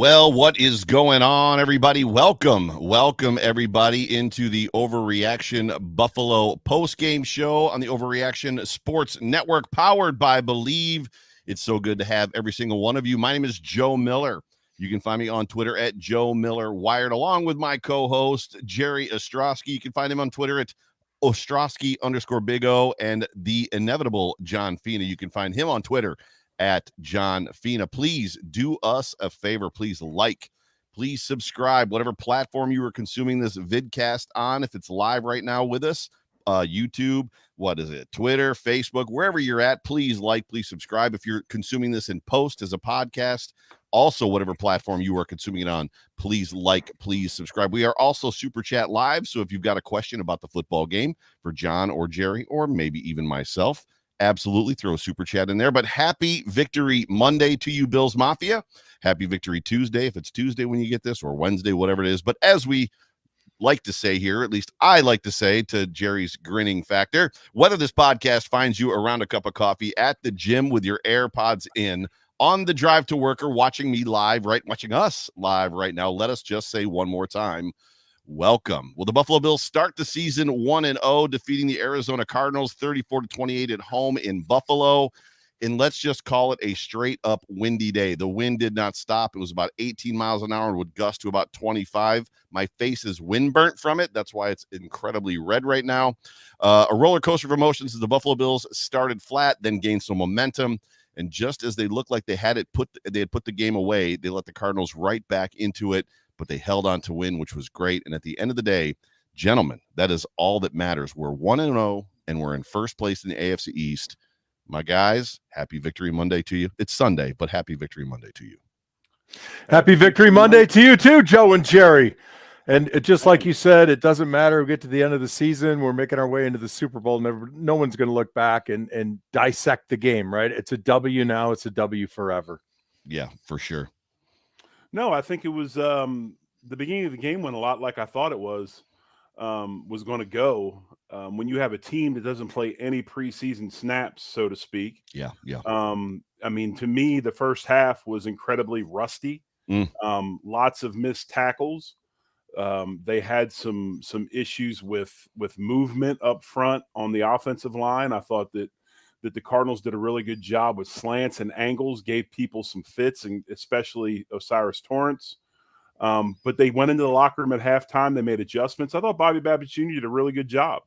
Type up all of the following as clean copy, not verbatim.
Well, what is going on, everybody? Welcome, everybody, into the Overreaction Buffalo postgame show on the Overreaction Sports Network, powered by Believe. It's so good to have every single one of you. My name is Joe Miller. You can find me on Twitter at Joe Miller Wired, along with my co-host, Jerry Ostrowski. You can find him on Twitter at Ostrowski_Big O, and the inevitable John Fina. You can find him on Twitter at John Fina. Please do us a favor. Please please subscribe, whatever platform you are consuming this vidcast on. If it's live right now with us, YouTube, Twitter, Facebook, wherever you're at, please please subscribe. If you're consuming this in post as a podcast, also whatever platform you are consuming it on, please please subscribe. We are also Super Chat Live, so if you've got a question about the football game for John or Jerry or maybe even myself, absolutely throw a super chat in there. But happy Victory Monday to you, Bills Mafia. Happy Victory Tuesday, if it's Tuesday when you get this, or Wednesday, whatever it is. But as we like to say here, at least I like to say, to Jerry's grinning factor, whether this podcast finds you around a cup of coffee, at the gym with your AirPods in, on the drive to work, or watching us live right now, let us just say one more time, welcome. Well, the Buffalo Bills start the season 1-0, defeating the Arizona Cardinals 34-28 at home in Buffalo. And let's just call it a straight up windy day. The wind did not stop. It was about 18 miles an hour and would gust to about 25. My face is wind burnt from it. That's why it's incredibly red right now. A roller coaster of emotions as the Buffalo Bills started flat, then gained some momentum. And just as they looked like they had put the game away, they let the Cardinals right back into it. But they held on to win, which was great. And at the end of the day, gentlemen, that is all that matters. We're 1-0, and we're in first place in the AFC East. My guys, happy Victory Monday to you. It's Sunday, but happy Victory Monday to you. Happy Victory Monday to you too, Joe and Jerry. And just like you said, it doesn't matter. We get to the end of the season. We're making our way into the Super Bowl. No one's going to look back and dissect the game, right? It's a W now. It's a W forever. Yeah, for sure. No, I think it was the beginning of the game went a lot like I thought it was going to go. When you have a team that doesn't play any preseason snaps, so to speak. Yeah. I mean, to me, the first half was incredibly rusty. Lots of missed tackles. They had some issues with movement up front on the offensive line. I thought that the Cardinals did a really good job with slants and angles, gave people some fits, and especially Osiris Torrance. But they went into the locker room at halftime. They made adjustments. I thought Bobby Babbitt Jr. did a really good job.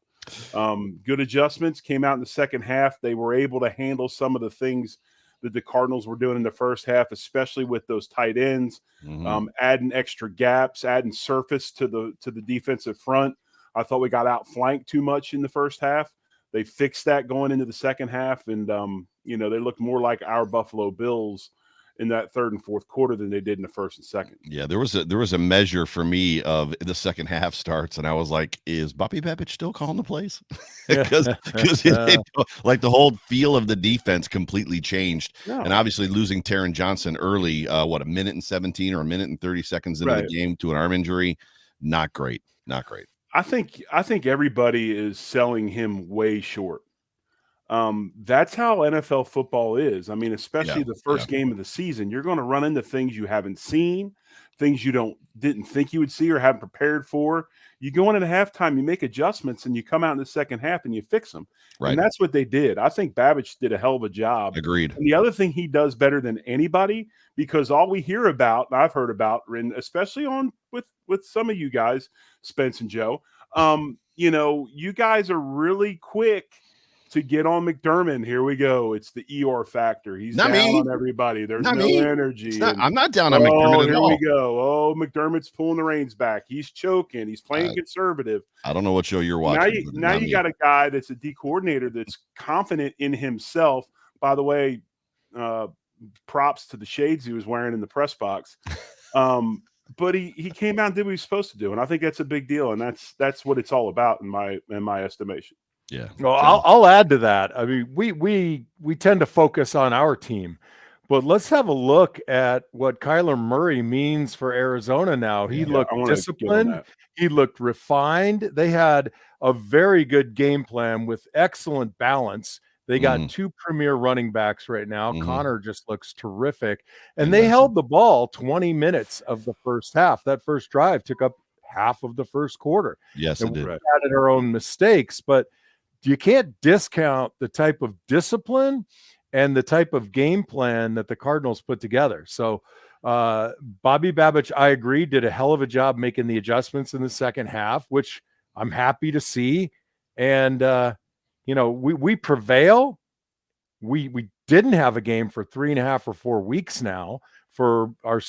Good adjustments came out in the second half. They were able to handle some of the things that the Cardinals were doing in the first half, especially with those tight ends, adding extra gaps, adding surface to the defensive front. I thought we got outflanked too much in the first half. They fixed that going into the second half, and they looked more like our Buffalo Bills in that third and fourth quarter than they did in the first and second. Yeah, there was a measure for me of the second half starts, and I was like, is Bobby Babbitt still calling the plays? Because like the whole feel of the defense completely changed. Yeah. And obviously losing Taron Johnson early, a minute and 17 or a minute and 30 seconds into the game to an arm injury, not great. I think everybody is selling him way short. That's how NFL football is. I mean, especially the first game of the season, you're going to run into things you haven't seen, things you didn't think you would see or haven't prepared for. You go in at halftime, you make adjustments, and you come out in the second half and you fix them. Right. And that's what they did. I think Babbage did a hell of a job. Agreed. And the other thing he does better than anybody, because all we hear about, and I've heard about, and especially with some of you guys, Spence and Joe, you guys are really quick to get on McDermott. Here we go. It's the Eeyore factor. He's not down on everybody. There's no energy. I'm not down on McDermott at all. Here we go. Oh, McDermott's pulling the reins back. He's choking. He's playing conservative. I don't know what show you're watching. Now you got a guy that's a D coordinator that's confident in himself. By the way, props to the shades he was wearing in the press box. But he came out and did what he was supposed to do, and I think that's a big deal, and that's what it's all about in my estimation. Yeah. Well, I'll add to that. I mean, we tend to focus on our team, but let's have a look at what Kyler Murray means for Arizona now. He looked disciplined. He looked refined. They had a very good game plan with excellent balance. They got two premier running backs right now. Connor just looks terrific. And they held the ball 20 minutes of the first half. That first drive took up half of the first quarter. Yes, and it did. We added our own mistakes, but you can't discount the type of discipline and the type of game plan that the Cardinals put together. So Bobby Babich, I agree, did a hell of a job making the adjustments in the second half, which I'm happy to see. And, we prevail. We didn't have a game for 3.5 or 4 weeks now for our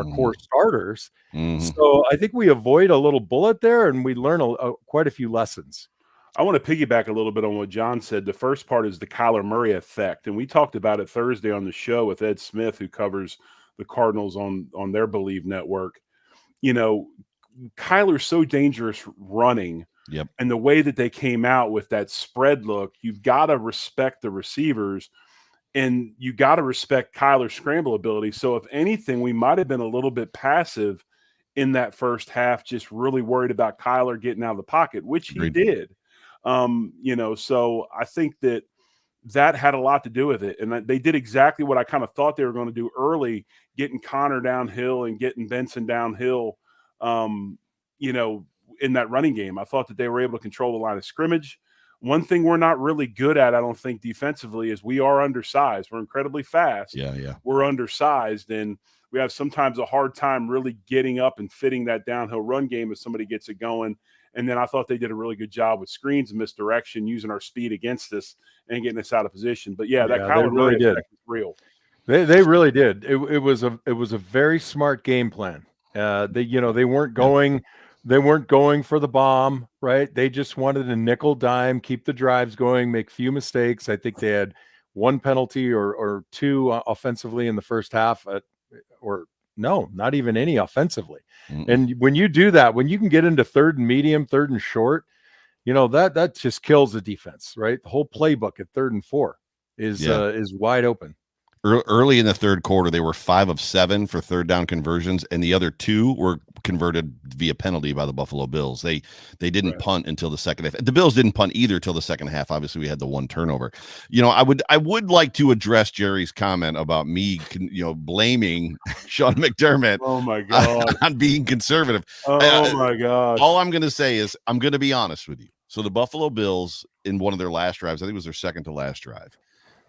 core starters. So I think we avoid a little bullet there, and we learn quite a few lessons. I want to piggyback a little bit on what John said. The first part is the Kyler Murray effect, and we talked about it Thursday on the show with Ed Smith, who covers the Cardinals on their Believe network. Kyler's so dangerous running, and the way that they came out with that spread look, you've got to respect the receivers, and you got to respect Kyler's scramble ability. So if anything, we might have been a little bit passive in that first half, just really worried about Kyler getting out of the pocket, which he did. So I think that had a lot to do with it. And they did exactly what I kind of thought they were going to do early, getting Connor downhill and getting Benson downhill, in that running game. I thought that they were able to control the line of scrimmage. One thing we're not really good at, I don't think, defensively, is we are undersized. We're incredibly fast. Yeah. We're undersized, and we have sometimes a hard time really getting up and fitting that downhill run game if somebody gets it going. And then I thought they did a really good job with screens and misdirection, using our speed against us and getting us out of position. But that Kyler really did. Is real. They really did. It was a very smart game plan. They weren't going for the bomb, right? They just wanted a nickel dime, keep the drives going, make few mistakes. I think they had one penalty or two offensively in the first half, or no, not even any offensively. And when you do that, when you can get into third and medium, third and short, that just kills the defense, right? The whole playbook at 3rd and 4 is wide open. Early in the third quarter, they were 5 of 7 for third down conversions, and the other 2 were converted via penalty by the Buffalo Bills. They didn't punt until the second half. The Bills didn't punt either till the second half. Obviously, we had the one turnover. I would like to address Jerry's comment about me, blaming Sean McDermott. Oh my God, on being conservative. Oh my gosh. All I'm going to say is I'm going to be honest with you. So the Buffalo Bills, in one of their last drives, I think it was their second to last drive,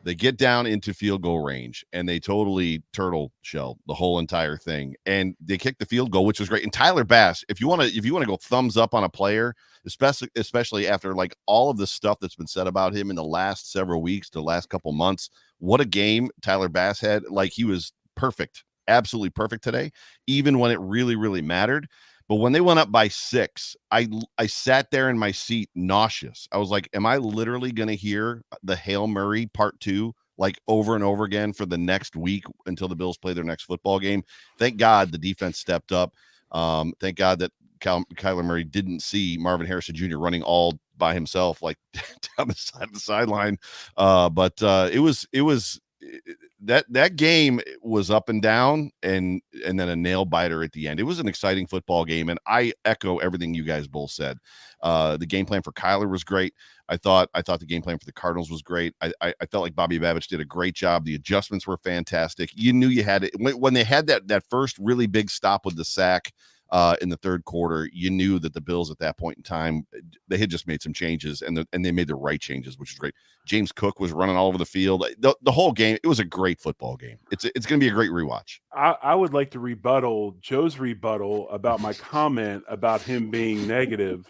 they get down into field goal range and they totally turtle shell the whole entire thing. And they kick the field goal, which was great. And Tyler Bass, if you want to go thumbs up on a player, especially after like all of the stuff that's been said about him in the last several weeks, the last couple months, what a game Tyler Bass had. Like, he was perfect, absolutely perfect today, even when it really, really mattered. But when they went up by 6, I sat there in my seat nauseous. I was like, am I literally going to hear the Hail Murray part 2 like over and over again for the next week until the Bills play their next football game? Thank God the defense stepped up. Thank God that Kyler Murray didn't see Marvin Harrison Jr. running all by himself, like down the side of the sideline. But it was that game was up and down, and then a nail biter at the end. It was an exciting football game, and I echo everything you guys both said. The game plan for Kyler was great. I thought the game plan for the Cardinals was great. I felt like Bobby Babich did a great job. The adjustments were fantastic. You knew you had it when they had that first really big stop with the sack in the third quarter. You knew that the Bills at that point in time, they had just made some changes, and they made the right changes, which is great. James Cook was running all over the field. The whole game, it was a great football game. It's going to be a great rewatch. I would like to rebuttal Joe's rebuttal about my comment about him being negative.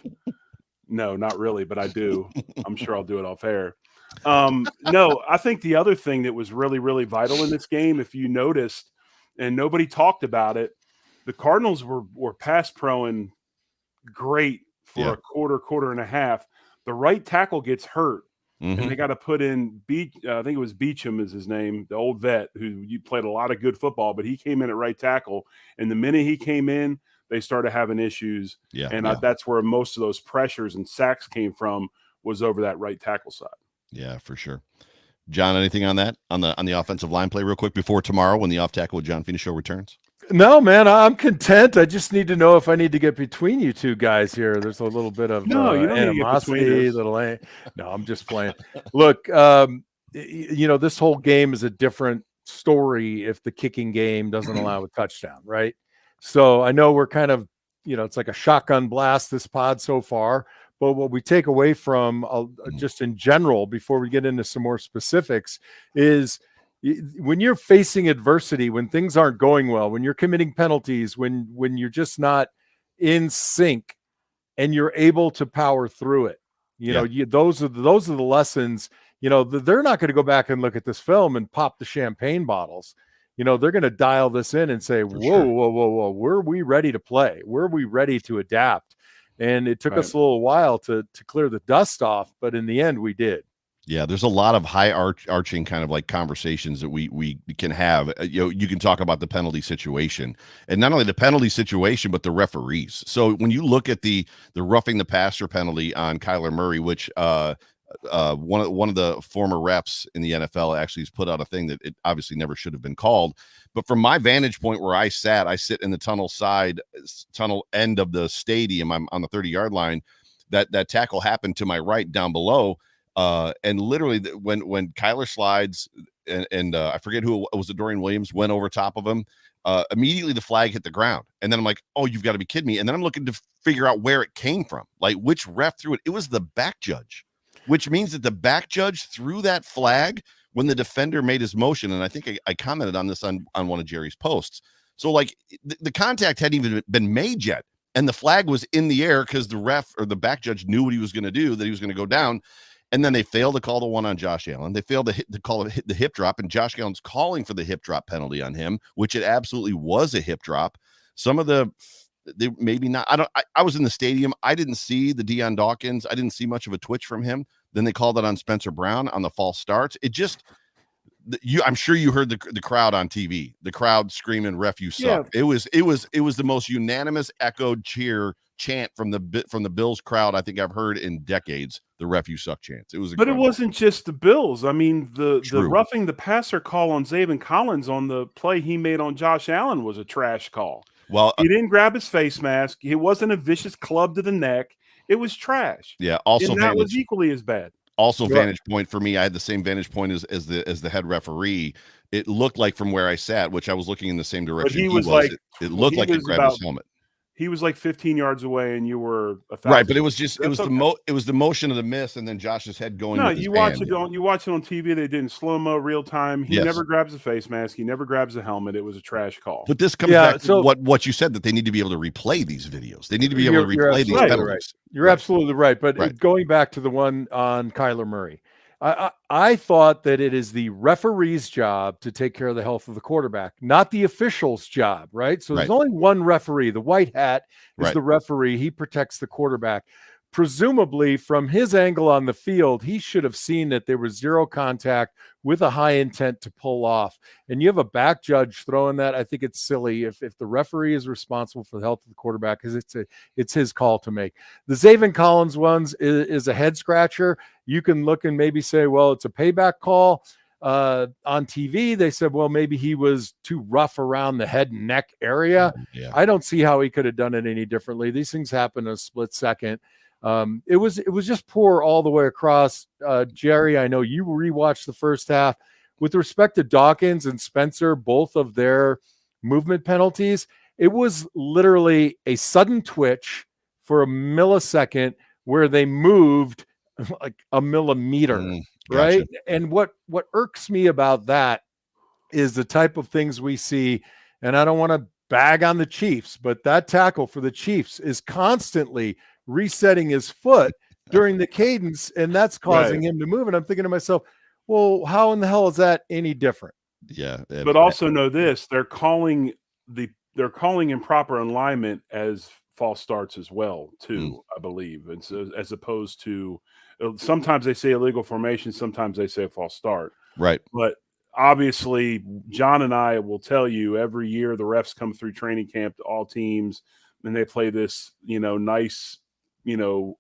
No, not really, but I do. I'm sure I'll do it off air. No, I think the other thing that was really, really vital in this game, if you noticed, and nobody talked about it, the Cardinals were pass pro-ing great for a quarter and a half. The right tackle gets hurt, and they got to put in I think it was Beecham is his name, the old vet who played a lot of good football, but he came in at right tackle, and the minute he came in, they started having issues. That's where most of those pressures and sacks came from, was over that right tackle side. Yeah, for sure. John, anything on that on the offensive line play real quick before tomorrow when the Off Tackle with John Fina show returns? No, man, I'm content. I just need to know if I need to get between you two guys here. There's a little bit of you don't animosity. need to get between us. No, I'm just playing. Look, this whole game is a different story if the kicking game doesn't allow a touchdown, right? So I know we're kind of, it's like a shotgun blast this pod so far, but what we take away from just in general, before we get into some more specifics, is when you're facing adversity, when things aren't going well, when you're committing penalties, when you're just not in sync, and you're able to power through it, those are the lessons. They're not going to go back and look at this film and pop the champagne bottles. They're going to dial this in and say, whoa, were we ready to play? Were we ready to adapt? And it took us a little while to clear the dust off, but in the end we did. Yeah, there's a lot of high arching kind of like conversations that we can have. You can talk about the penalty situation, and not only the penalty situation, but the referees. So when you look at the roughing the passer penalty on Kyler Murray, which one of the former refs in the NFL actually has put out a thing that it obviously never should have been called. But from my vantage point where I sit in the tunnel end of the stadium. I'm on the 30-yard line. That tackle happened to my right down below. And literally when Kyler slides and I forget who it was, Dorian Williams went over top of him, immediately the flag hit the ground. And then I'm like, oh, you've got to be kidding me. And then I'm looking to figure out where it came from, like which ref threw it. It was the back judge, which means that the back judge threw that flag when the defender made his motion. And I think I commented on this on one of Jerry's posts. So like the contact hadn't even been made yet. And the flag was in the air because the ref or the back judge knew what he was going to do, that he was going to go down. And then they failed to call the one on Josh Allen. They failed to call the hip drop, and Josh Allen's calling for the hip drop penalty on him, which it absolutely was a hip drop. Some of they maybe not. I was in the stadium. I didn't see the Deion Dawkins. I didn't see much of a twitch from him. Then they called it on Spencer Brown on the false starts. It just I'm sure you heard the crowd on TV. The crowd screaming, "Ref, you suck!" Yeah. It was the most unanimous echoed chant from the Bills crowd I think I've heard in decades. The "Ref, you suck" chants. It was incredible. But it wasn't just the Bills. I mean, the roughing the passer call on Zaven Collins on the play he made on Josh Allen was a trash call. Well, he didn't grab his face mask. It wasn't a vicious club to the neck. It was trash. Yeah. Also, and that was equally as bad. Also, vantage point for me, I had the same vantage point as the head referee. It looked like from where I sat, which I was looking in the same direction. It looked like he grabbed his helmet. He was like 15 yards away, and you were 1,000. Right, but it was the motion of the miss, and then Josh's head going. No, you watch it on TV. They did in slow mo, real time. He never grabs a face mask. He never grabs a helmet. It was a trash call. But this comes back to what you said, that they need to be able to replay these videos. They need to be able to replay these penalties. Right. You're absolutely right. But going back to the one on Kyler Murray, I thought that it is the referee's job to take care of the health of the quarterback, not the official's job, right? So there's only one referee. The white hat is the referee. He protects the quarterback. Presumably, from his angle on the field, he should have seen that there was zero contact with a high intent to pull off. And you have a back judge throwing that. I think it's silly if the referee is responsible for the health of the quarterback, because it's his call to make. The Zaven Collins ones is a head scratcher. You can look and maybe say, well, it's a payback call. On TV, they said, well, maybe he was too rough around the head and neck area. Yeah. I don't see how he could have done it any differently. These things happen in a split second. It was just poor all the way across. Jerry, I know you rewatched the first half. With respect to Dawkins and Spencer, both of their movement penalties, it was literally a sudden twitch for a millisecond where they moved like a millimeter, right? And what irks me about that is the type of things we see, and I don't want to bag on the Chiefs, but that tackle for the Chiefs is constantly resetting his foot during the cadence, and that's causing him to move. And I'm thinking to myself, well, how in the hell is that any different? Yeah. But also know this, they're calling improper alignment as false starts as well, too, I believe. And so, as opposed to, sometimes they say illegal formation, sometimes they say false start. Right. But obviously, John and I will tell you, every year the refs come through training camp to all teams, and they play this, nice,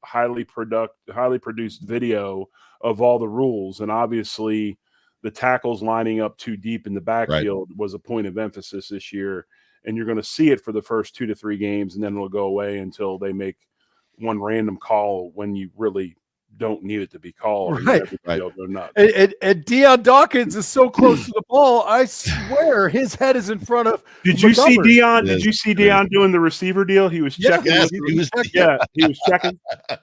highly produced video of all the rules. And obviously the tackles lining up too deep in the backfield was a point of emphasis this year. And you're going to see it for the first 2 to 3 games, and then it'll go away until they make one random call when you really don't need it to be called. And Right. everybody will go nuts. And Deion Dawkins is so close to the ball. I swear his head is in front of. Did you see McGovern. Deion? Did you see Deion doing the receiver deal? He was checking. Yes, he was checking.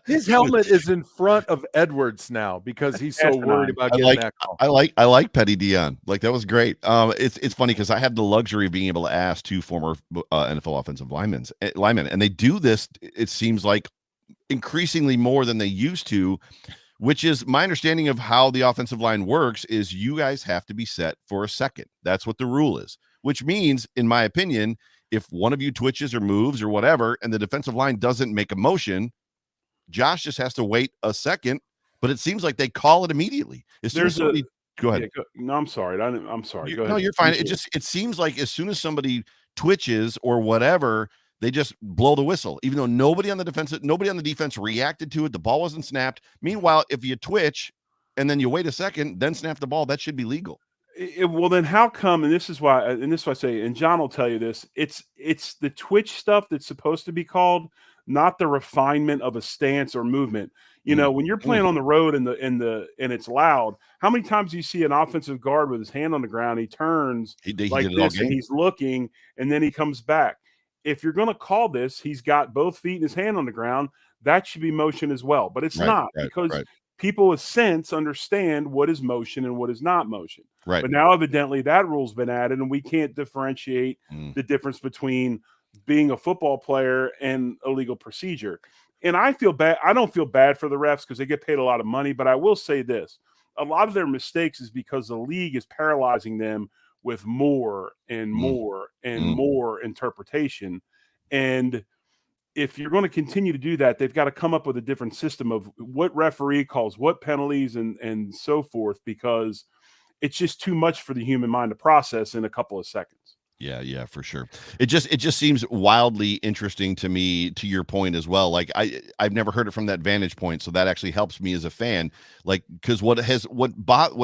His helmet is in front of Edwards now because he's so worried about getting that call. I like Petty Deion. Like, that was great. It's funny because I have the luxury of being able to ask two former NFL offensive linemen, and they do this. It seems like increasingly more than they used to, which is my understanding of how the offensive line works is you guys have to be set for a second. That's what the rule is, which means, in my opinion, if one of you twitches or moves or whatever, and the defensive line doesn't make a motion, Josh just has to wait a second, but it seems like they call it immediately. Go ahead. No, I'm sorry. I'm sorry. Go ahead. No, you're fine. It seems like as soon as somebody twitches or whatever, they just blow the whistle, even though nobody on the defense reacted to it. The ball wasn't snapped. Meanwhile, if you twitch and then you wait a second, then snap the ball, that should be legal. Well, then how come? And this is why I say, and John will tell you this. It's the twitch stuff that's supposed to be called, not the refinement of a stance or movement. You know, when you're playing on the road and it's loud, how many times do you see an offensive guard with his hand on the ground? He turns like this and he's looking, and then he comes back. If you're going to call this, he's got both feet and his hand on the ground. That should be motion as well, but it's not because people with sense understand what is motion and what is not motion. Right. But now evidently that rule's been added, and we can't differentiate the difference between being a football player and a legal procedure. And I feel bad. I don't feel bad for the refs because they get paid a lot of money, but I will say this. A lot of their mistakes is because the league is paralyzing them with more and more and more interpretation. And if you're going to continue to do that, they've got to come up with a different system of what referee calls what penalties and so forth, because it's just too much for the human mind to process in a couple of seconds. Yeah, for sure. It just seems wildly interesting to me, to your point as well. Like I've never heard it from that vantage point, so that actually helps me as a fan. Like, because what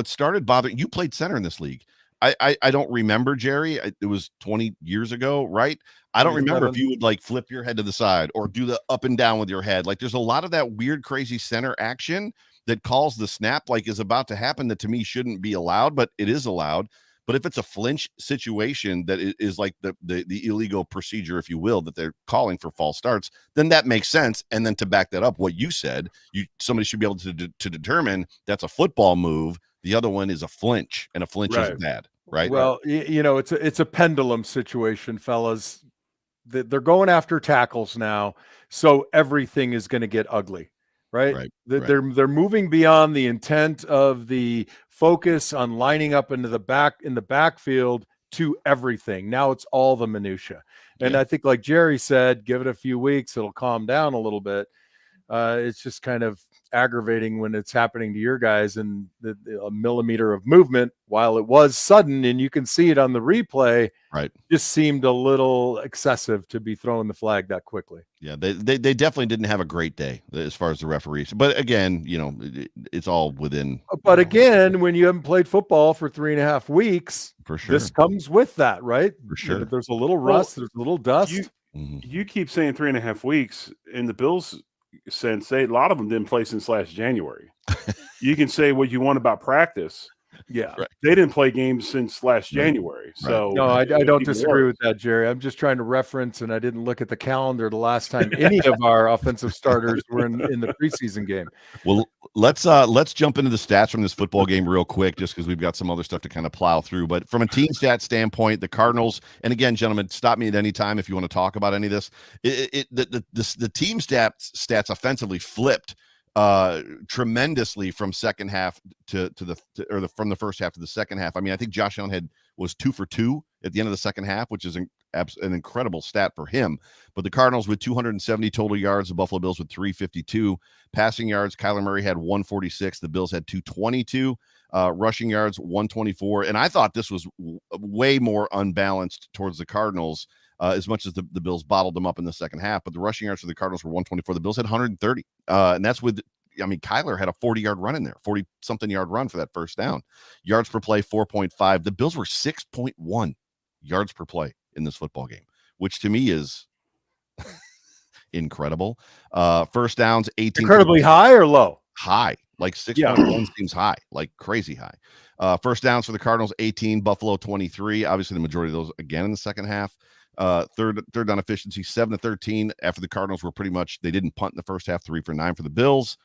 started bothering you, played center in this league. I don't remember, Jerry. It was 20 years ago, right? I don't remember if you would like flip your head to the side or do the up and down with your head. Like, there's a lot of that weird, crazy center action that calls the snap like is about to happen that to me shouldn't be allowed, but it is allowed. But if it's a flinch situation that is like the illegal procedure, if you will, that they're calling for false starts, then that makes sense. And then to back that up, what you said, somebody should be able to determine that's a football move. The other one is a flinch, and a flinch is bad, right? Well, it's a pendulum situation, fellas. They're going after tackles now, so everything is going to get ugly. Right. They're moving beyond the intent of the focus on lining up in the backfield to everything. Now it's all the minutia. And I think, like Jerry said, give it a few weeks, it'll calm down a little bit. It's just kind of aggravating when it's happening to your guys and a millimeter of movement, while it was sudden and you can see it on the replay, just seemed a little excessive to be throwing the flag that quickly. Yeah, they definitely didn't have a great day as far as the referees. But again, it's all within. But again, when you haven't played football for 3.5 weeks, for sure, this comes with that, right? For sure. There's a little rust, there's a little dust. You keep saying 3.5 weeks. In the Bills' sense, a lot of them didn't play since last January. You can say what you want about practice. Yeah, they didn't play games since last January. So no, I don't disagree with that, Jerry. I'm just trying to reference, and I didn't look at the calendar the last time any of our offensive starters were in the preseason game. Well, let's jump into the stats from this football game real quick, just because we've got some other stuff to kind of plow through. But from a team stat standpoint, the Cardinals, and again, gentlemen, stop me at any time if you want to talk about any of this. The team stats offensively flipped tremendously from second half from the first half to the second half. I mean, I think Josh Allen was 2 for 2 at the end of the second half, which is an incredible stat for him. But the Cardinals with 270 total yards, the Buffalo Bills with 352 passing yards. Kyler Murray had 146. The Bills had 222 rushing yards, 124. And I thought this was way more unbalanced towards the Cardinals. As much as the Bills bottled them up in the second half, but the rushing yards for the Cardinals were 124. The Bills had 130. And that's Kyler had a 40-yard run in there, 40-something yard run for that first down. Yards per play, 4.5. The Bills were 6.1 yards per play in this football game, which to me is incredible. First downs, 18. Incredibly high or low? high. Like 6.1 seems high, like crazy high. First downs for the Cardinals, 18, Buffalo 23. Obviously, the majority of those again in the second half. Third down efficiency, 7-13. After the Cardinals were pretty much, they didn't punt in the first half, 3 for 9 for the Bills.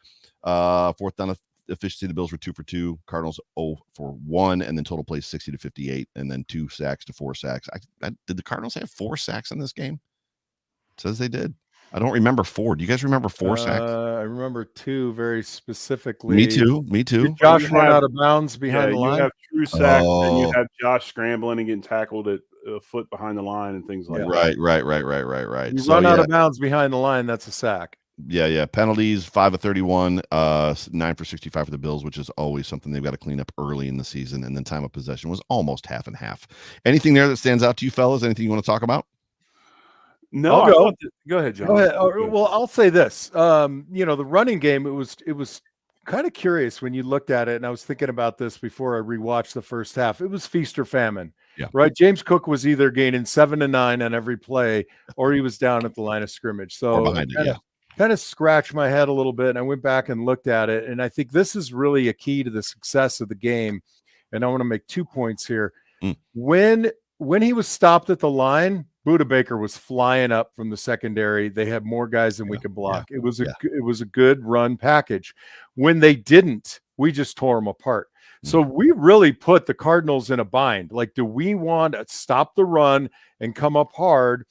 Fourth down efficiency, the Bills were 2 for 2. Cardinals 0 for 1, and then total plays 60-58, and then 2 sacks to 4 sacks. Did the Cardinals have 4 sacks in this game? It says they did. I don't remember 4. Do you guys remember 4 sacks? I remember 2 very specifically. Me too. Did Josh run out of bounds behind the line? You have true sacks, and you have Josh scrambling and getting tackled at a foot behind the line and things like that. Right. You run out of bounds behind the line, that's a sack. Yeah. Penalties, 5 of 31, 9 for 65 for the Bills, which is always something they've got to clean up early in the season. And then time of possession was almost half and half. Anything there that stands out to you, fellas? Anything you want to talk about? No, go ahead, John. Go ahead. Well, I'll say this. The running game, it was kind of curious when you looked at it, and I was thinking about this before I rewatched the first half. It was feast or famine. Yeah. Right. James Cook was either gaining 7 to 9 on every play, or he was down at the line of scrimmage. So kind of scratched my head a little bit, and I went back and looked at it. And I think this is really a key to the success of the game. And I want to make 2 points here. When he was stopped at the line, Budda Baker was flying up from the secondary. They had more guys than we could block. It was a good run package. When they didn't, we just tore them apart. So we really put the Cardinals in a bind. Like, do we want to stop the run and come up hard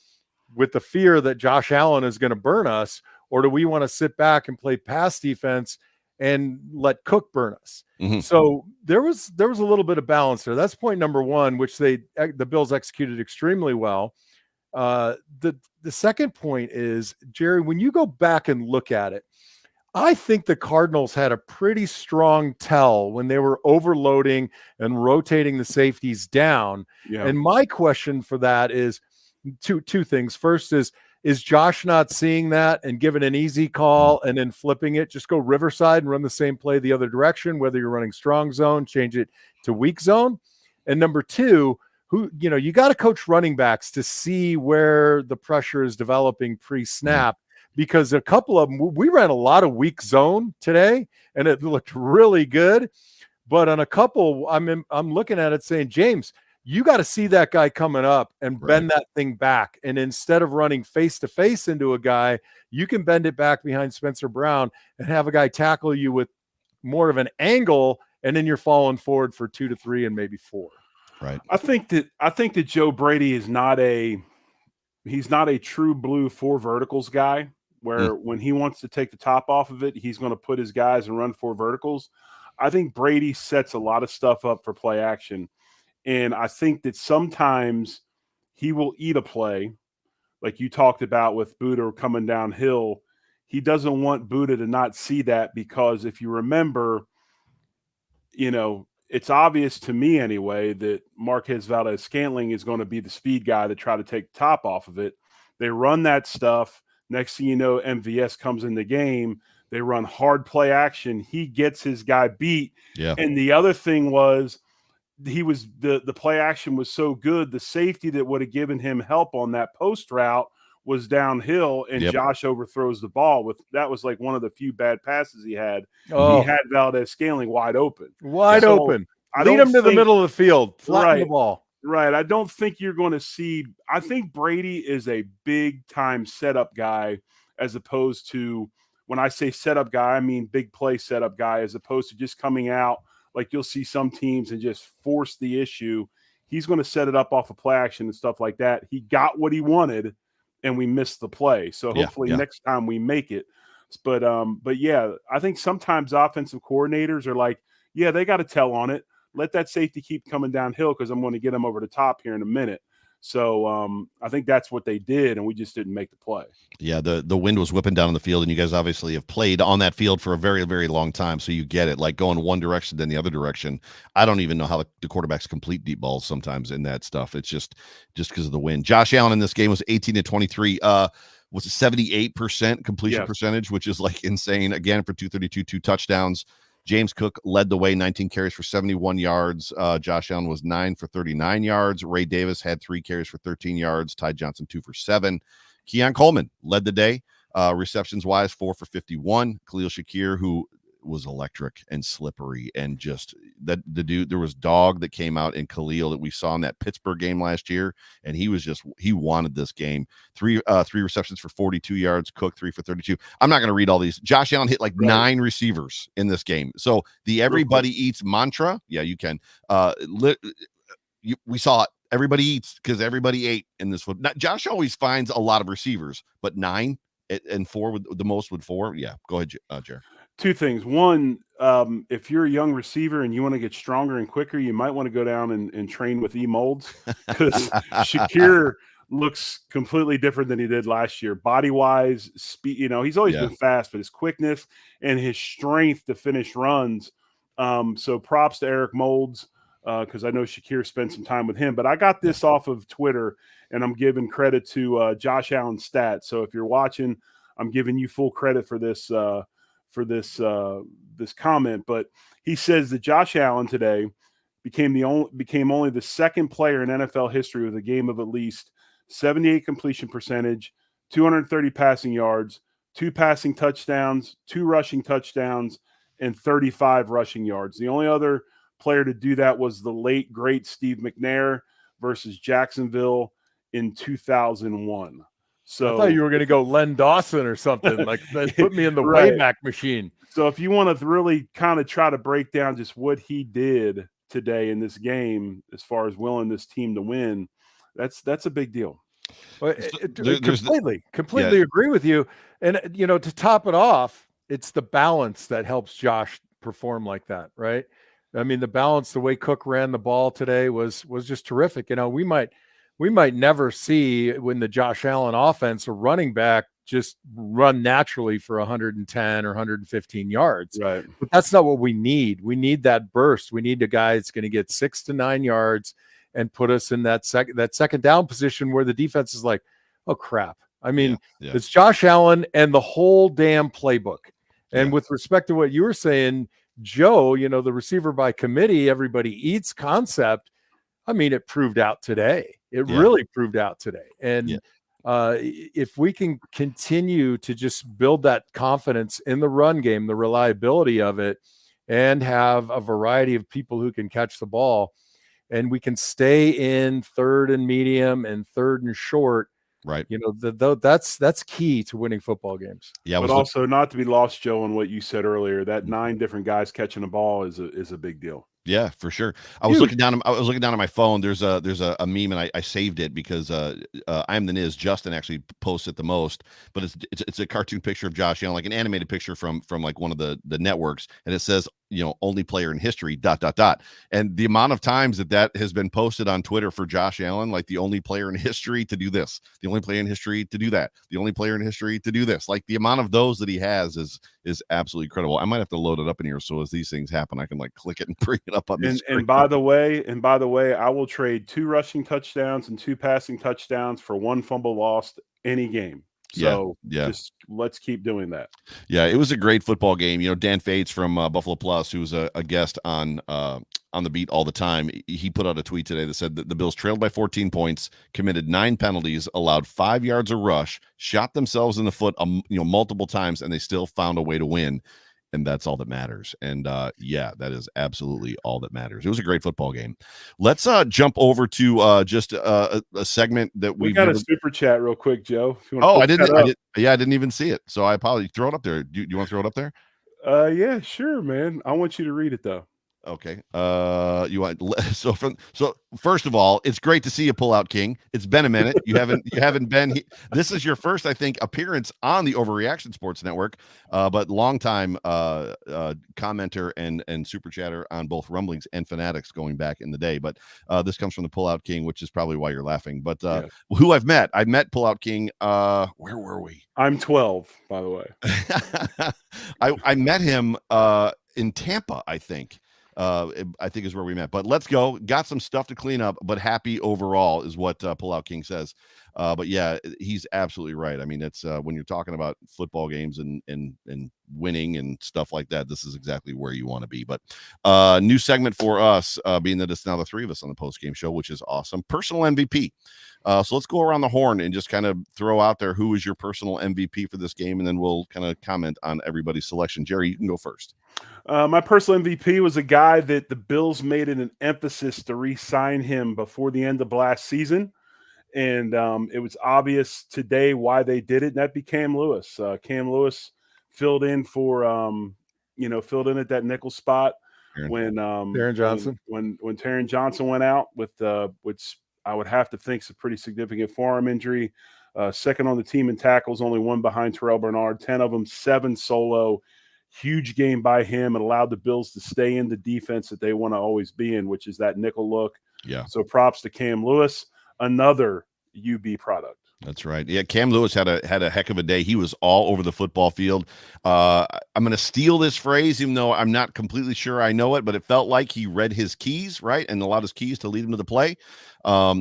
with the fear that Josh Allen is going to burn us, or do we want to sit back and play pass defense and let Cook burn us? So there was a little bit of balance there. That's point number one, which the Bills executed extremely well. The second point is, Jerry, when you go back and look at it, I think the Cardinals had a pretty strong tell when they were overloading and rotating the safeties down. Yeah. And my question for that is two things. First is Josh not seeing that and giving an easy call and then flipping it? Just go Riverside and run the same play the other direction, whether you're running strong zone, change it to weak zone. And number two, you got to coach running backs to see where the pressure is developing pre-snap, because a couple of them, we ran a lot of weak zone today and it looked really good. But on a couple, I'm looking at it saying, James, you got to see that guy coming up and bend that thing back. And instead of running face to face into a guy, you can bend it back behind Spencer Brown and have a guy tackle you with more of an angle. And then you're falling forward for 2 to 3 and maybe 4. Right. I think that Joe Brady is he's not a true blue 4 verticals guy, where when he wants to take the top off of it, he's going to put his guys and run 4 verticals. I think Brady sets a lot of stuff up for play action. And I think that sometimes he will eat a play, like you talked about with Budda coming downhill. He doesn't want Budda to not see that, because if you remember, it's obvious to me anyway that Marquez Valdes-Scantling is going to be the speed guy to try to take the top off of it. They run that stuff. Next thing you know, MVS comes in the game. They run hard play action. He gets his guy beat. Yeah. And the other thing was, the play action was so good, the safety that would have given him help on that post route was downhill, and Josh overthrows the ball. That was like one of the few bad passes he had. He had Valdes-Scantling wide open. Lead him to the middle of the field. Flatten the ball. Right. I don't think you're going to see – I think Brady is a big-time setup guy, as opposed to – when I say setup guy, I mean big play setup guy, as opposed to just coming out like you'll see some teams and just force the issue. He's going to set it up off of play action and stuff like that. He got what he wanted, and we missed the play. So hopefully next time we make it. But yeah, I think sometimes offensive coordinators are like, yeah, they got to tell on it. Let that safety keep coming downhill, because I'm going to get him over the top here in a minute. So I think that's what they did, and we just didn't make the play. Yeah, the wind was whipping down on the field, and you guys obviously have played on that field for a very, very long time, so you get it. Like going one direction, then the other direction. I don't even know how the quarterbacks complete deep balls sometimes in that stuff. It's just because of the wind. Josh Allen in this game was 18 to 23. Was a 78% completion percentage, which is like insane. Again, for 232, 2 touchdowns. James Cook led the way, 19 carries for 71 yards. Josh Allen was 9 for 39 yards. Ray Davis had 3 carries for 13 yards. Ty Johnson, 2 for 7. Keon Coleman led the day, receptions-wise, 4 for 51. Khalil Shakir, who was electric and slippery, and just that the dude, there was Dog that came out in Khalil that we saw in that Pittsburgh game last year, and he wanted this game. Three receptions for 42 yards, Cook 3 for 32. I'm not going to read all these. Josh Allen hit like 9 receivers in this game. So the everybody eats mantra. Yeah, you can. We saw it. Everybody eats because everybody ate in this one. Josh always finds a lot of receivers, but 9 and 4 with the most with 4. Yeah, go ahead, Jared. 2 things. One, if you're a young receiver and you want to get stronger and quicker, you might want to go down and train with E-Molds, because Shakir looks completely different than he did last year. Body-wise, speed, he's always been fast, but his quickness and his strength to finish runs. So props to Eric Molds, because I know Shakir spent some time with him. But I got this off of Twitter, and I'm giving credit to Josh Allen's stats. So if you're watching, I'm giving you full credit for this this comment. But he says that Josh Allen today became only the second player in NFL history with a game of at least 78 completion percentage, 230 passing yards, 2 passing touchdowns, 2 rushing touchdowns, and 35 rushing yards. The only other player to do that was the late great Steve McNair versus Jacksonville in 2001. So I thought you were going to go Len Dawson or something, like put me in the Wayback Machine. So if you want to really kind of try to break down just what he did today in this game, as far as willing this team to win, that's a big deal. Well, completely agree with you. And to top it off, it's the balance that helps Josh perform like that, right? I mean, the balance, the way Cook ran the ball today was just terrific. We might never see, when the Josh Allen offense, a running back just run naturally for 110 or 115 yards. Right. But that's not what we need. We need that burst. We need a guy that's going to get 6 to 9 yards and put us in that second down position where the defense is like, oh crap. I mean, it's Josh Allen and the whole damn playbook. And with respect to what you were saying, Joe, the receiver by committee, everybody eats concept. I mean, it proved out today. It really proved out today. And if we can continue to just build that confidence in the run game, the reliability of it, and have a variety of people who can catch the ball, and we can stay in third and medium and third and short, right? That's key to winning football games. Yeah, but also not to be lost, Joe, on what you said earlier. That 9 different guys catching a ball is a big deal. Yeah, for sure. I was looking down at my phone. There's a meme, and I saved it because I'm the Niz. Justin actually posts it the most, but it's a cartoon picture of Josh Allen, like an animated picture from like one of the networks, and it says, only player in history ... And the amount of times that has been posted on Twitter for Josh Allen, like the only player in history to do this, the only player in history to do that, the only player in history to do this, like the amount of those that he has is absolutely incredible. I might have to load it up in here so as these things happen, I can like click it and bring it up on the screen. And by the way, I will trade 2 rushing touchdowns and 2 passing touchdowns for 1 fumble lost any game. So just let's keep doing that. Yeah, it was a great football game. Dan Fates from Buffalo Plus, who's a guest on the beat all the time, he put out a tweet today that said that the Bills trailed by 14 points, committed 9 penalties, allowed 5 yards of rush, shot themselves in the foot multiple times, and they still found a way to win. And that's all that matters. And that is absolutely all that matters. It was a great football game. Let's jump over to just a segment that we got a super chat real quick, Joe. If you want I didn't even see it. So I apologize. Throw it up there. Do you want to throw it up there? Yeah, sure, man. I want you to read it though. Okay. You want so first of all, it's great to see you, Pull Out King. It's been a minute. You haven't been. This is your first, I think, appearance on the Overreaction Sports Network, but longtime commenter and super chatter on both Rumblings and Fanatics going back in the day. But this comes from the Pull Out King, which is probably why you're laughing. But who I've met Pull Out King. Where were we? I'm 12, by the way. I met him in Tampa, I think. I think is where we met, but let's go. Got some stuff to clean up, but happy overall is what Pull Out King says. But yeah, he's absolutely right. I mean, it's when you're talking about football games and winning and stuff like that, this is exactly where you want to be. But new segment for us, being that it's now the 3 of us on the post game show, which is awesome. Personal MVP. So let's go around the horn and just kind of throw out there who is your personal MVP for this game, and then we'll kind of comment on everybody's selection. Jerry, you can go first. My personal MVP was a guy that the Bills made it an emphasis to re-sign him before the end of last season. And it was obvious today why they did it, and that became Lewis. Cam Lewis filled in for, filled in at that nickel spot when Taron Johnson. When Taron Johnson went out with which I would have to think is a pretty significant forearm injury. Second on the team in tackles, only one behind Terrell Bernard, 10 of them, 7 solo. Huge game by him. It allowed the Bills to stay in the defense that they want to always be in, which is that nickel look. Yeah. So props to Cam Lewis, another UB product. That's right. Yeah, Cam Lewis had a heck of a day. He was all over the football field. I'm going to steal this phrase, even though I'm not completely sure I know it, but it felt like he read his keys, right, and allowed his keys to lead him to the play.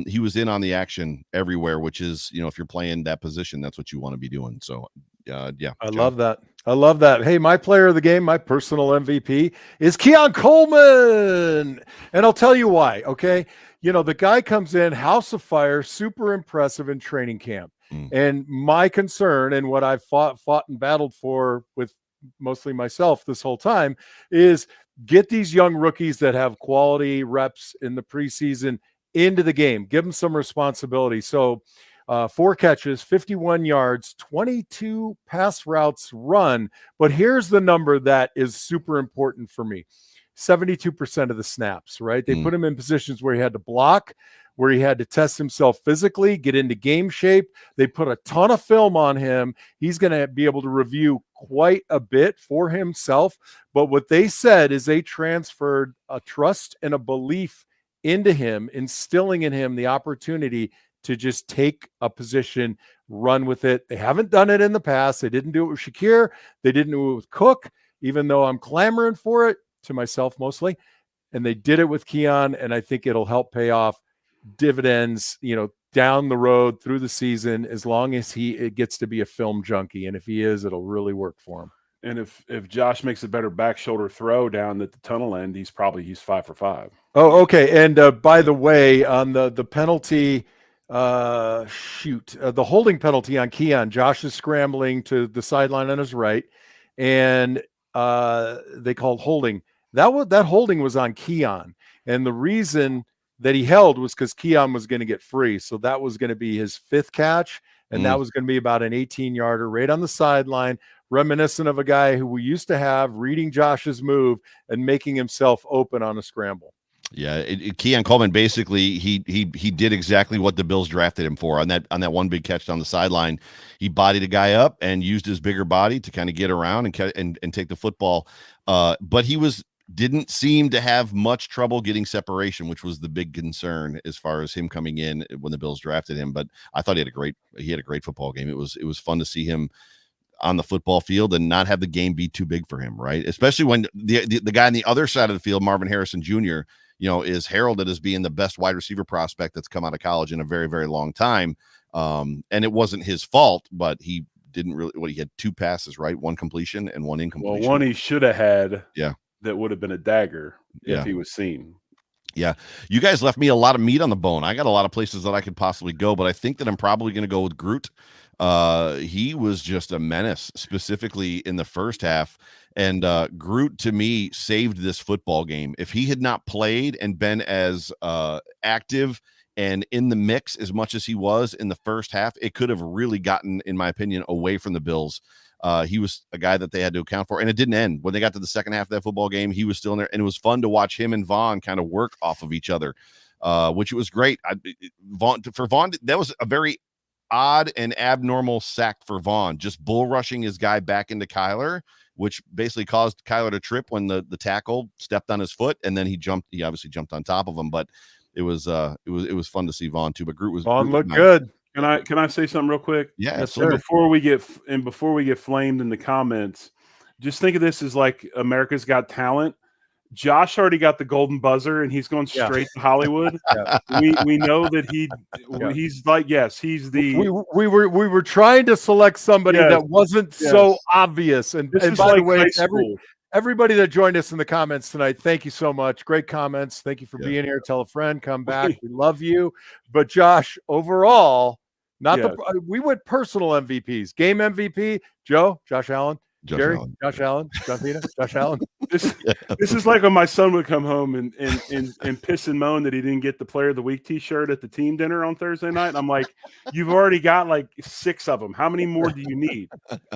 He was in on the action everywhere, which is, if you're playing that position, that's what you want to be doing. So, yeah. I love that. I love that. Hey, my player of the game, my personal MVP is Keon Coleman. And I'll tell you why, okay? The guy comes in, house of fire, super impressive in training camp. And my concern and what I've fought and battled for with mostly myself this whole time is get these young rookies that have quality reps in the preseason into the game. Give them some responsibility. So 4 catches, 51 yards, 22 pass routes run. But here's the number that is super important for me. 72% of the snaps, right? They put him in positions where he had to block, where he had to test himself physically, get into game shape. They put a ton of film on him. He's going to be able to review quite a bit for himself. But what they said is they transferred a trust and a belief into him, instilling in him the opportunity to just take a position, run with it. They haven't done it in the past. They didn't do it with Shakir. They didn't do it with Cook, even though I'm clamoring for it, to myself mostly. And they did it with Keon, and I think it'll help pay off dividends, down the road through the season, as long as it gets to be a film junkie. And if he is, it'll really work for him. And if Josh makes a better back shoulder throw down at the tunnel end, he's 5 for 5. Oh, okay. And by the way, on the penalty, the holding penalty on Keon, Josh is scrambling to the sideline on his right, and they called holding. That holding was on Keon, and the reason that he held was because Keon was going to get free. So that was going to be his 5th catch, and that was going to be about an 18-yarder right on the sideline, reminiscent of a guy who we used to have reading Josh's move and making himself open on a scramble. Yeah, Keon Coleman basically he did exactly what the Bills drafted him for on that one big catch down the sideline. He bodied a guy up and used his bigger body to kind of get around and take the football. But he didn't seem to have much trouble getting separation, which was the big concern as far as him coming in when the Bills drafted him. But I thought he had a great football game. It was fun to see him on the football field and not have the game be too big for him, right? Especially when the guy on the other side of the field, Marvin Harrison Jr., is heralded as being the best wide receiver prospect that's come out of college in a very, very long time. And it wasn't his fault, but he didn't really, he had 2 passes, right? 1 completion and 1 incompletion. Well, one he should have had. Yeah. That would have been a dagger if he was seen. Yeah. You guys left me a lot of meat on the bone. I got a lot of places that I could possibly go, but I think that I'm probably going to go with Groot. He was just a menace, specifically in the first half. And Groot, to me, saved this football game. If he had not played and been as active and in the mix as much as he was in the first half, it could have really gotten, in my opinion, away from the Bills. He was a guy that they had to account for, and it didn't end. When they got to the second half of that football game, he was still in there, and it was fun to watch him and Vaughn kind of work off of each other, which was great. Vaughn, that was a very odd and abnormal sack for Vaughn, just bull rushing his guy back into Kyler, which basically caused Kyler to trip when the tackle stepped on his foot, and then he obviously jumped on top of him. But it was fun to see Vaughn too. But Vaughn looked good. Can I say something real quick? Yeah. So before we get flamed in the comments, just think of this as like America's Got Talent. Josh already got the golden buzzer, and he's going straight to Hollywood. We know that he's like, yes, he's the. We were trying to select somebody that wasn't so obvious, and by the way, Everybody that joined us in the comments tonight, thank you so much. Great comments. Thank you for being here. Tell a friend, come back. We love you. But Josh, overall, we went personal MVPs. Game MVP, Josh Allen. Jerry, Josh Allen, John Fina, Josh Allen. This is like when my son would come home and piss and moan that he didn't get the Player of the Week T-shirt at the team dinner on Thursday night. And I'm like, you've already got like 6 of them. How many more do you need?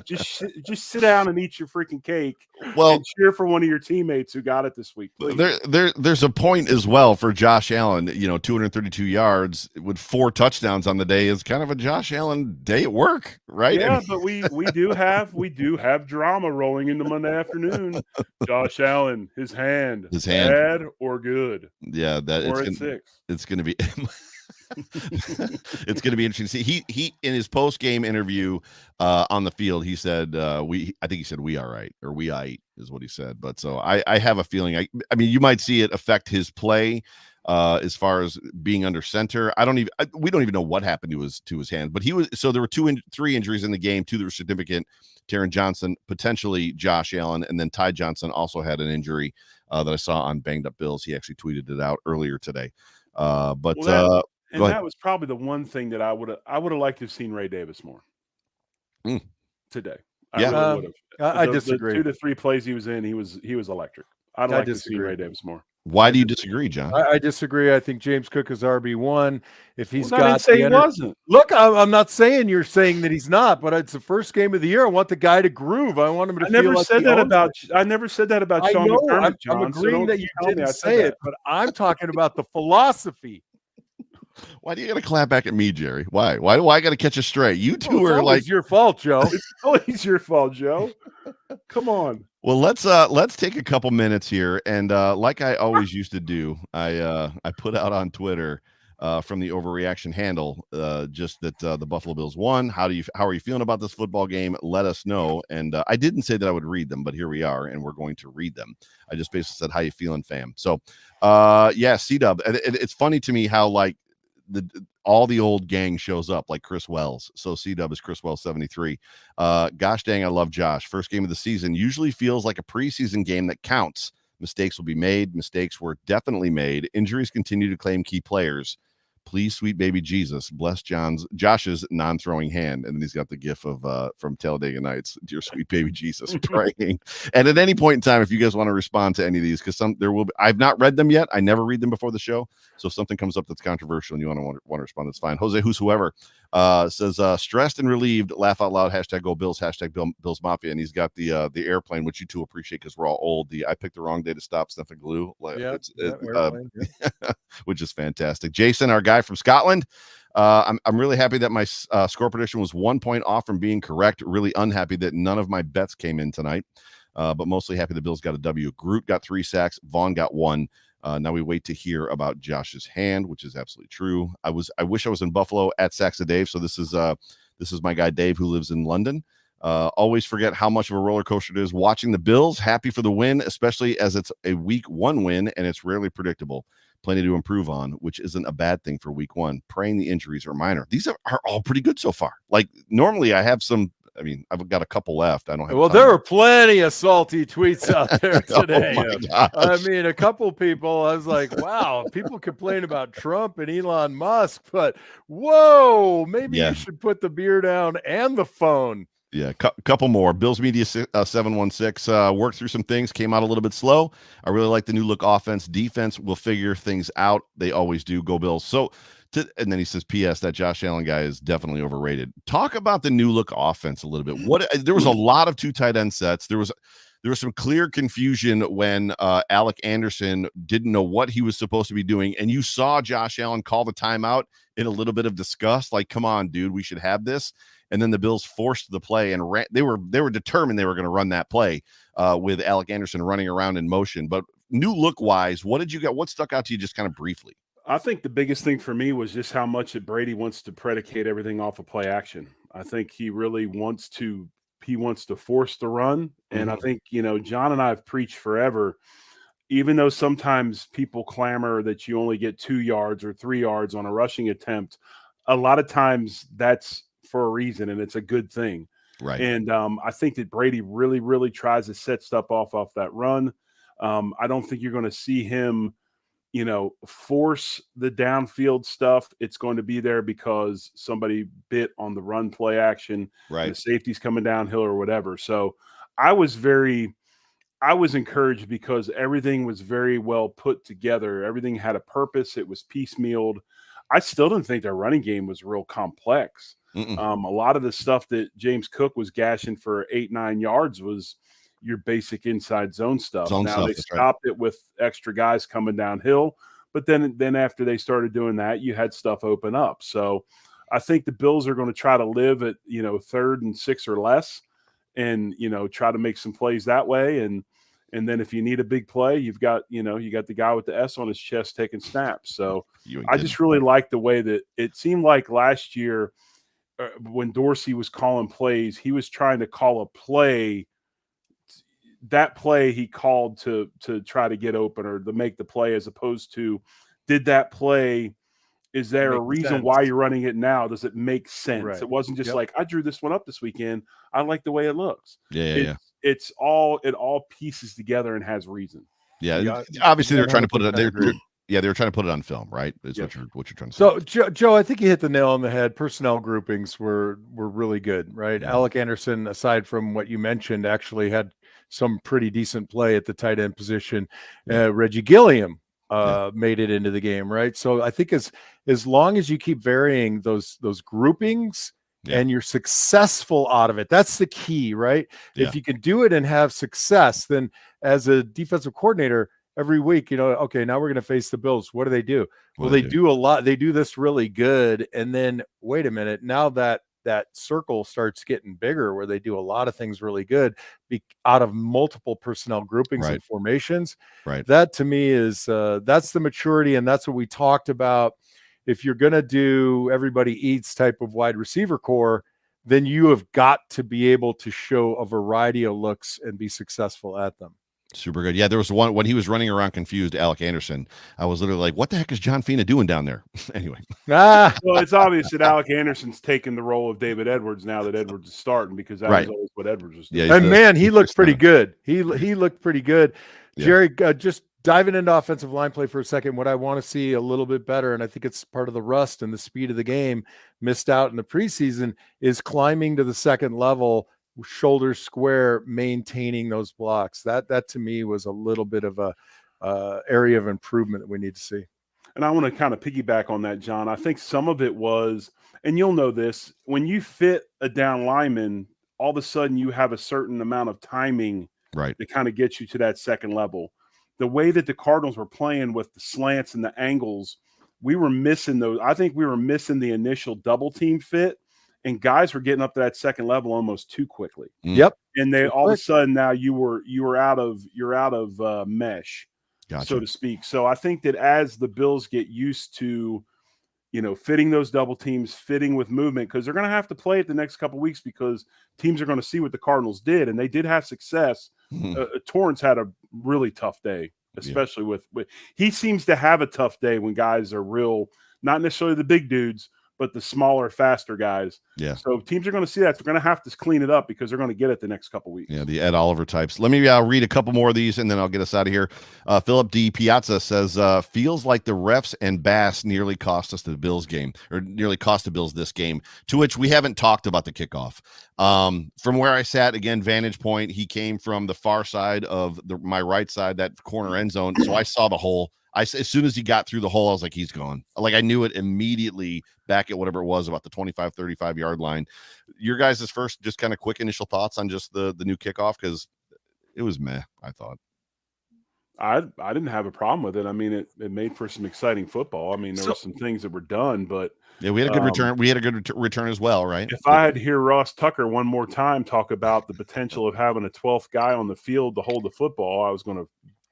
Just sit down and eat your freaking cake. And cheer for one of your teammates who got it this week. Please. There's a point as well for Josh Allen. 232 yards with 4 touchdowns on the day is kind of a Josh Allen day at work, right? Yeah, but we do have drama rolling into Monday afternoon. Josh Allen, his hand, bad or good? Yeah, it's going to be it's going to be interesting to see. He in his post game interview on the field, he said I think he said we are right, or we aight is what he said. But so I have a feeling I mean you might see it affect his play as far as being under center. We don't even know what happened to his hand, but there were 3 injuries in the game, 2 that were significant. Taron Johnson, potentially Josh Allen, and then Ty Johnson also had an injury that I saw on Banged Up Bills. He actually tweeted it out earlier today. That was probably the one thing that I would have liked to have seen Ray Davis more today. I disagree. The 2 to 3 plays he was in, he was electric. I'd like to see Ray Davis more. Why do you disagree, John? I disagree. I think James Cook is RB1. If he's I didn't say he wasn't. Look, I'm not saying you're saying that he's not, but it's the first game of the year. I want the guy to groove. I want him to. I never said that about Sean McDermott, John. I'm agreeing that you didn't say it, but I'm talking about the philosophy. Why do you got to clap back at me, Jerry? Why do I got to catch a straight? You two are like your fault, Joe. It's always your fault, Joe. Come on. Well, let's take a couple minutes here, and like I always used to do, I put out on Twitter from the Overreaction handle just that the Buffalo Bills won. How are you feeling about this football game? Let us know. And I didn't say that I would read them, but here we are, and we're going to read them. I just basically said, "How you feeling, fam?" So, C-Dub. It's funny to me how like all the old gang shows up, like Chris Wells. So C-Dub is Chris Wells 73. Gosh dang, I love Josh. First game of the season usually feels like a preseason game that counts. Mistakes will be made. Mistakes were definitely made. Injuries continue to claim key players. Please, sweet baby Jesus, bless Josh's non-throwing hand. And then he's got the gif of from Talladega Nights, dear sweet baby Jesus, praying. And at any point in time, if you guys want to respond to any of these, because I've not read them yet. I never read them before the show. So if something comes up that's controversial and you want to respond, that's fine. Jose Whoever says stressed and relieved, laugh out loud, hashtag go Bills, hashtag Bills Mafia. And he's got the airplane, which you two appreciate because we're all old. I picked the wrong day to stop sniffing glue. Which is fantastic. Jason, our guy from Scotland. I'm really happy that my score prediction was 1 point off from being correct. Really unhappy that none of my bets came in tonight, but mostly happy the Bills got a W. Groot got 3 sacks. Vaughn got 1. Now we wait to hear about Josh's hand, which is absolutely true. I wish I was in Buffalo at Saxa Dave. So this is my guy Dave who lives in London. Always forget how much of a roller coaster it is watching the Bills. Happy for the win, especially as it's a week 1 win and it's rarely predictable. Plenty to improve on, which isn't a bad thing for week 1. Praying the injuries are minor. These are all pretty good so far. Like normally I have some. I mean, I've got a couple left. I don't have. Well, there were plenty of salty tweets out there today. Oh I mean, a couple people. I was like, "Wow!" People complain about Trump and Elon Musk, but whoa, maybe you should put the beer down and the phone. Yeah, couple more. Bills Media 716 worked through some things, came out a little bit slow. I really like the new look offense. Defense will figure things out. They always do. Go Bills. So, and then he says, P.S. that Josh Allen guy is definitely overrated. Talk about the new look offense a little bit. There was a lot of 2 tight end sets. There was some clear confusion when Alec Anderson didn't know what he was supposed to be doing, and you saw Josh Allen call the timeout in a little bit of disgust, like, "Come on, dude, we should have this." And then the Bills forced the play and ran. They were determined they were going to run that play with Alec Anderson running around in motion. But new look wise, what did you get? What stuck out to you just kind of briefly? I think the biggest thing for me was just how much that Brady wants to predicate everything off of play action. I think he really wants to force the run. And I think, John and I have preached forever, even though sometimes people clamor that you only get 2 yards or 3 yards on a rushing attempt, a lot of times that's for a reason, and it's a good thing. Right. And I think that Brady really, really tries to set stuff off that run. I don't think you're going to see him, force the downfield stuff. It's going to be there because somebody bit on the run play action, Right. and the safety's coming downhill or whatever. So I was encouraged because everything was very well put together. Everything had a purpose. It was piecemealed. I still didn't think their running game was real complex. A lot of the stuff that James Cook was gashing for 8-9 yards was your basic inside zone stuff. They stopped it with extra guys coming downhill, but then after they started doing that, you had stuff open up. So I think the Bills are going to try to live at 3rd and 6 or less, and try to make some plays that way. And then if you need a big play, you got the guy with the S on his chest taking snaps. So I just really like the way that it seemed like last year when Dorsey was calling plays, he was trying to call a play. That play he called to try to get open or to make the play, as opposed to, did that play, is there a reason why you're running it now? Does it make sense? Right. It wasn't just like, I drew this one up this weekend, I like the way it looks. It all pieces together and has reason. Obviously they're trying to put it. They were trying to put it on film, right? Is what you're trying to say. So, Joe, I think you hit the nail on the head. Personnel groupings were really good, right? Alec Anderson, aside from what you mentioned, actually had some pretty decent play at the tight end position. Reggie Gilliam made it into the game, right? So I think as long as you keep varying those groupings and you're successful out of it, that's the key, right? If you can do it and have success, then as a defensive coordinator, every week, okay, now we're going to face the Bills. What do they do? Well, they do a lot. They do this really good. And then wait a minute, now that circle starts getting bigger where they do a lot of things really good out of multiple personnel groupings and formations. Right. That to me is that's the maturity. And that's what we talked about. If you're going to do everybody eats type of wide receiver core, then you have got to be able to show a variety of looks and be successful at them. Super good. Yeah, there was one when he was running around confused, Alec Anderson. I was literally like, what the heck is John Fina doing down there? Anyway. Well, it's obvious that Alec Anderson's taking the role of David Edwards now that Edwards is starting, because that was always what Edwards was doing. Yeah, and he looked pretty good. He looked pretty good. Yeah. Jerry, just diving into offensive line play for a second, what I want to see a little bit better, and I think it's part of the rust and the speed of the game missed out in the preseason, is climbing to the second level, shoulders square, maintaining those blocks. That to me was a little bit of a area of improvement that we need to see. And I want to kind of piggyback on that, John. I think some of it was, and you'll know this, when you fit a down lineman, all of a sudden you have a certain amount of timing to kind of get you to that second level. The way that the Cardinals were playing with the slants and the angles, we were missing those. I think we were missing the initial double team fit, and guys were getting up to that second level almost too quickly. Yep. And they all of a sudden now you were out of mesh, so to speak. So I think that as the Bills get used to, fitting those double teams, fitting with movement, because they're going to have to play it the next couple of weeks because teams are going to see what the Cardinals did, and they did have success. Torrance had a really tough day, especially with he seems to have a tough day when guys are real, not necessarily the big dudes, but the smaller, faster guys. Yeah. So teams are going to see that. So they're going to have to clean it up because they're going to get it the next couple weeks. Yeah, the Ed Oliver types. Let me read a couple more of these, and then I'll get us out of here. Philip D. Piazza says, feels like the refs and Bass nearly cost us the Bills game, or nearly cost the Bills this game, to which we haven't talked about the kickoff. From where I sat, again, vantage point, he came from the far side of my right side, that corner end zone, so I saw the hole. As soon as he got through the hole, I was like, he's gone. Like, I knew it immediately back at whatever it was, about the 25, 35-yard line. Your guys' first, just kind of quick initial thoughts on just the new kickoff, because it was meh, I thought. I didn't have a problem with it. I mean, it made for some exciting football. I mean, there were some things that were done, but yeah, we had a good return. We had a good return as well, right? If I had to hear Ross Tucker one more time talk about the potential of having a 12th guy on the field to hold the football, I was going to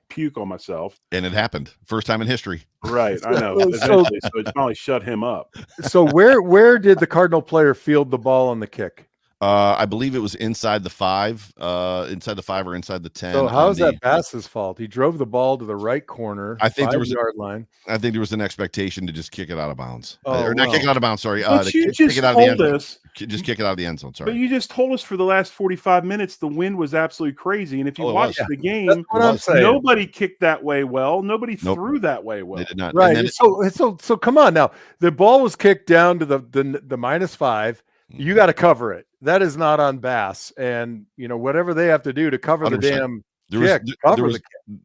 puke on myself. And it happened. First time in history. Right. I know. Eventually, so it probably shut him up. So where did the Cardinal player field the ball on the kick? I believe it was inside the 5 or inside the 10. So how's that Bass's fault? He drove the ball to the right corner, I think there was 5-yard line. I think there was an expectation to just kick it out of bounds. Oh, Or not kick it out of bounds, sorry. But To you kick just it out of the end told zone. us. Just kick it out of the end zone, But sorry. you just told us for the last 45 minutes the wind was absolutely crazy. And if you Oh, it watch was. the game, That's what I'm saying. nobody kicked that way well. Nobody Nope. threw that way well. They did not. Right. And then So come on now. The ball was kicked down to the -5. You got to cover it. That is not on Bass. And whatever they have to do to cover 100%. the damn there kick,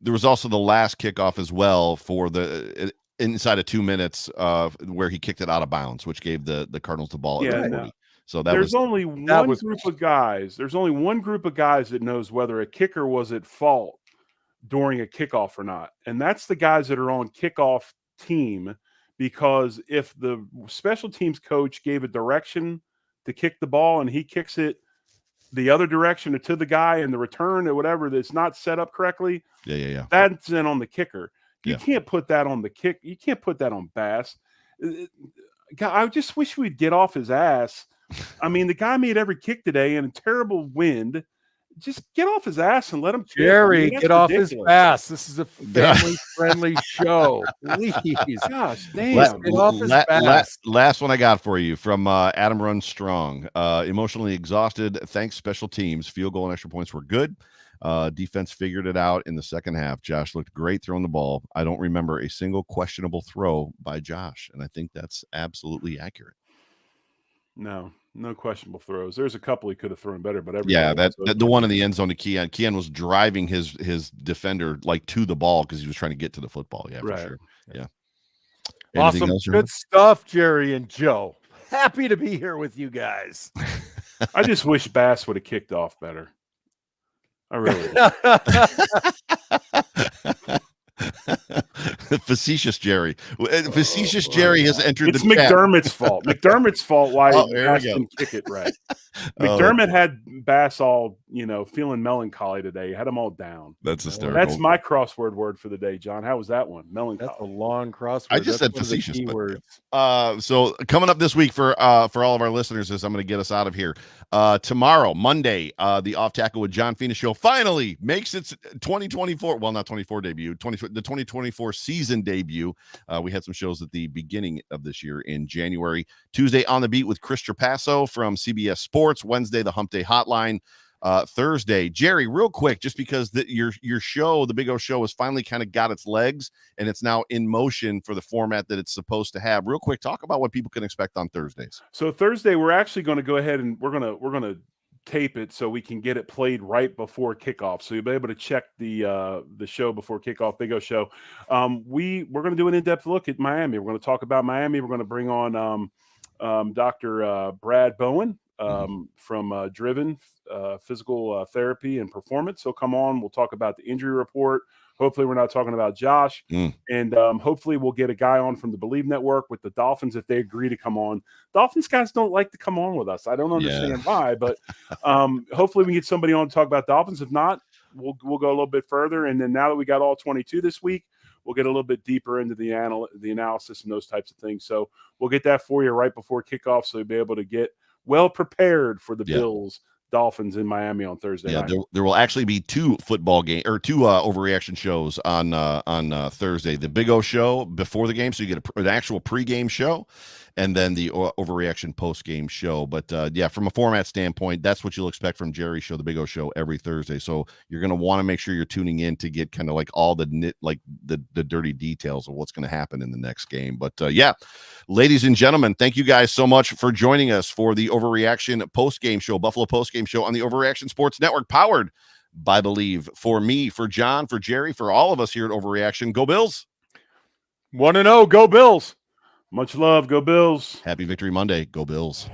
there was also the last kickoff as well for the inside of 2 minutes where he kicked it out of bounds, which gave the Cardinals the ball at the 40. No. So There's only one group of guys that knows whether a kicker was at fault during a kickoff or not. And that's the guys that are on kickoff team, because if the special teams coach gave a direction to kick the ball and he kicks it the other direction or to the guy in the return or whatever, that's not set up correctly. Yeah. That's then on the kicker. You Yeah. can't put that on the kick. You can't put that on Bass. God, I just wish we'd get off his ass. I mean, the guy made every kick today in a terrible wind. Just get off his ass and let him kick. Jerry, That's get off ridiculous. his ass. This is a family-friendly show. Please. Gosh, damn. Get off his ass. Last one I got for you from Adam Run Strong. Emotionally exhausted. Thanks, special teams. Field goal and extra points were good. Defense figured it out in the second half. Josh looked great throwing the ball. I don't remember a single questionable throw by Josh, and I think that's absolutely accurate. No questionable throws. There's a couple he could have thrown better, but the one in the end zone to Keon. Keon was driving his defender like to the ball because he was trying to get to the football. Yeah, for sure. Yeah. Awesome. Good stuff, Jerry and Joe. Happy to be here with you guys. I just wish Bass would have kicked off better. I really Facetious Jerry. Facetious Jerry has entered it's the chat. McDermott's fault. McDermott's fault why Bass didn't kick it right. McDermott had Bass all, feeling melancholy today. He had them all down. That's hysterical. That's my crossword word for the day, John. How was that one? Melancholy. That's a long crossword. I just said facetious. So coming up this week for all of our listeners is I'm going to get us out of here. Tomorrow, Monday, the Off Tackle with John Fina show finally makes its 2024, well, not 24 debut, the 2024 season debut. We had some shows at the beginning of this year in January. Tuesday, On the Beat with Chris Trapasso from CBS Sports. Wednesday, the Hump Day Hotline. Thursday, Jerry, real quick, just because your show, the Big O Show, has finally kind of got its legs and it's now in motion for the format that it's supposed to have. Real quick, talk about what people can expect on Thursdays. So Thursday, we're actually going to go ahead and we're gonna tape it so we can get it played right before kickoff. So you'll be able to check the show before kickoff, Big O Show. We're going to do an in-depth look at Miami. We're going to talk about Miami. We're going to bring on Dr. Brad Bowen from Driven Physical Therapy and Performance. He'll come on. We'll talk about the injury report. Hopefully we're not talking about Josh. And hopefully we'll get a guy on from the Believe Network with the Dolphins if they agree to come on. Dolphins guys don't like to come on with us. I don't understand why, but hopefully we get somebody on to talk about Dolphins. If not, we'll go a little bit further. And then now that we got all 22 this week, we'll get a little bit deeper into the analysis and those types of things. So we'll get that for you right before kickoff, so you'll be able to get well prepared for the Bills Dolphins in Miami on Thursday night. There will actually be two overreaction shows on Thursday. The Big O Show before the game, so you get an actual pregame show, and then the overreaction post-game show. But from a format standpoint, that's what you'll expect from Jerry's show, the Big O Show, every Thursday. So you're going to want to make sure you're tuning in to get kind of like all the the dirty details of what's going to happen in the next game. But ladies and gentlemen, thank you guys so much for joining us for the Overreaction post-game show, Buffalo post-game show on the Overreaction Sports Network, powered by Believe. For me, for John, for Jerry, for all of us here at Overreaction, go Bills. 1-0, go Bills. Much love. Go Bills. Happy Victory Monday. Go Bills.